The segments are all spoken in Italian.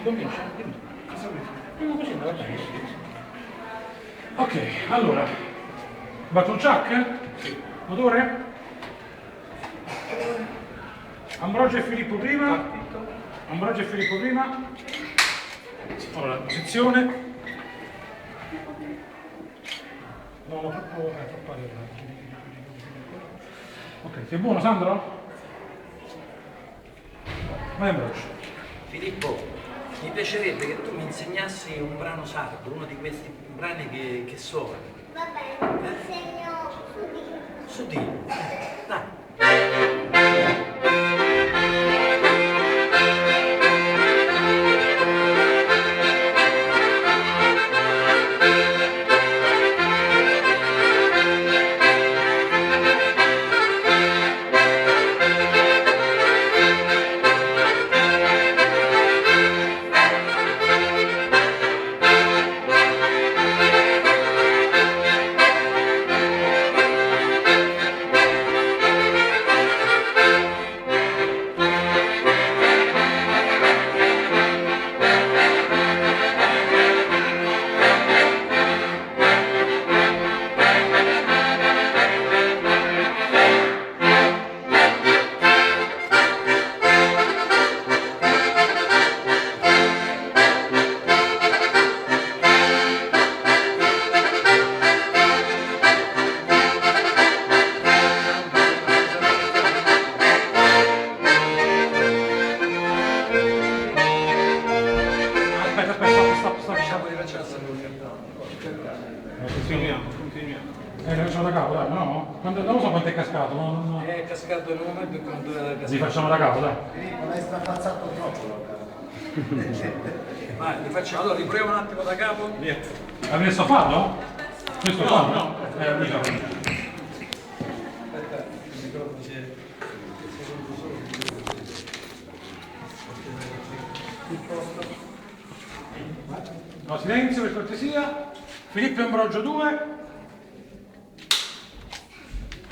convince? Dimmi. Così va bene. Ok, allora. Button chuck? Sì. Motore? Ambrogio e Filippo prima. Ambrogio e Filippo prima. Allora, posizione. No, troppo aria. Ok, sei buono Sandro? Vai Ambrogio. Filippo, mi piacerebbe che tu mi insegnassi un brano sardo, uno di questi brani che suonano. Va bene, ti insegno su di. Su di. Dai. Facciamo da capo, dai, no? Non so quanto è cascato, no? È cascato in un momento che non doveva cascare. Li facciamo da capo, dai. Non hai strapazzato troppo. Vai, li facciamo. Allora, riproviamo un attimo da capo. Via. Hai messo fallo? Questo è fallo? No. Aspetta, il microfono si è... No, silenzio per cortesia. Filippo Ambrogio 2.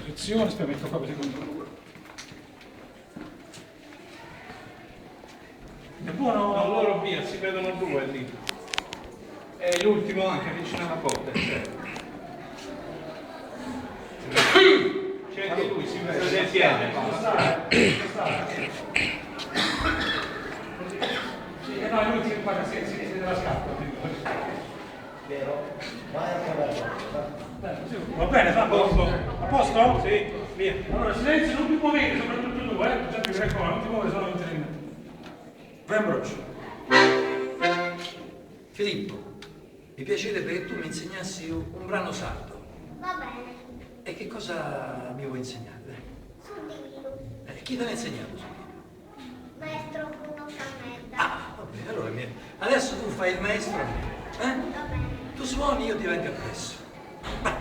Posizione, aspetta, metto qua per secondo. È buono? No, loro via, si vedono due lì. E l'ultimo anche vicino alla porta. C'è anche lui, si vede. Si tiene. No, è l'ultimo qua che si della scatola. Vero? Vai a cavallo. Va bene, sta a posto? A posto? Sì, via. Allora, silenzio, non ti muovete, soprattutto tu, già ti raccomando, non ti muovere, sennò non te ne. Vai Ambrogio. Filippo, mi piacerebbe che tu mi insegnassi un brano sardo. Va bene, E che cosa mi vuoi insegnare? su di. Chi te l'ha insegnato? Maestro Bruno Cametta. Ah, vabbè, allora adesso tu fai il maestro a me. Va bene. Tu suoni, io ti vengo appresso. Vai.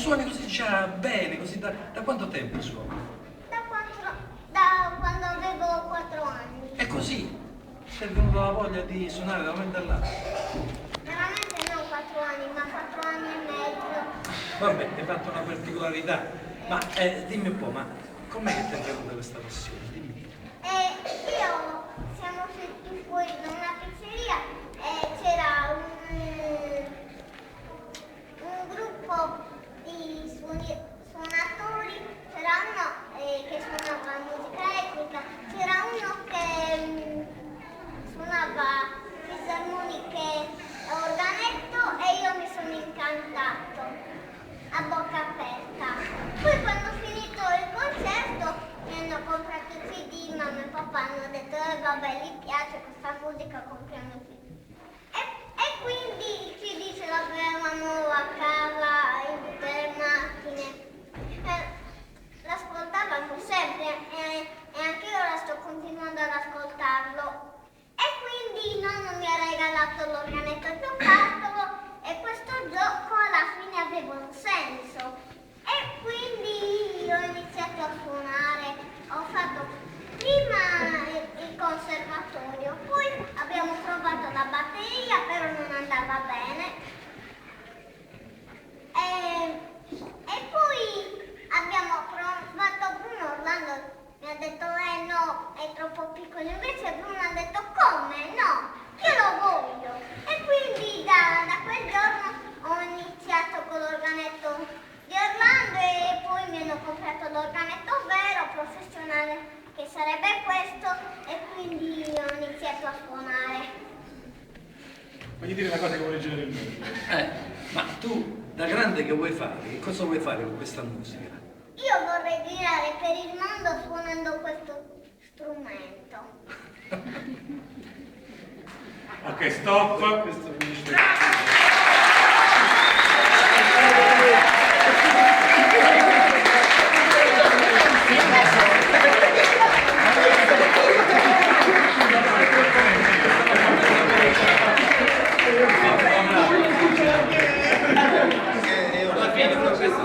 suoni così già bene, così da quanto tempo suoni? Da quando avevo 4 anni. È così? Ti è venuta la voglia di suonare da un momento all'altro? Veramente non 4 anni, ma 4 anni e mezzo. Vabbè, hai fatto una particolarità. Ma dimmi un po', ma com'è che ti è venuta questa passione? Dimmi. Siamo usciti fuori da una pizzeria e c'era un gruppo di suonatori, c'era uno che suonava musica etnica, c'era uno che suonava fisarmoniche e organetto e io mi sono incantato a bocca aperta. Poi quando ho finito il concerto mi hanno comprato i CD, mamma e papà hanno detto vabbè, gli piace questa musica, compriamo i CD. E quindi i CD ce l'avevamo a casa, in tutte le macchine. L'ascoltavamo sempre e anche ora sto continuando ad ascoltarlo. E quindi nonno mi ha regalato l'organetto più piccolo e questo gioco alla fine aveva un senso. E quindi ho iniziato a suonare, ho fatto prima il conservatorio, poi abbiamo provato la batteria, però non andava bene. E poi abbiamo provato Bruno Orlando, mi ha detto no, è troppo piccolo, invece Bruno ha detto come no, io lo voglio. E quindi da quel giorno ho iniziato con l'organetto di Orlando e poi mi hanno comprato l'organetto vero, professionale, che sarebbe questo, e quindi ho iniziato a suonare. Voglio dire una cosa che vuoi leggere del mondo. Ma tu, da grande che vuoi fare? Che cosa vuoi fare con questa musica? Io vorrei girare per il mondo suonando questo strumento. Ok, stop. Questo finisce. Alla fine, però, questo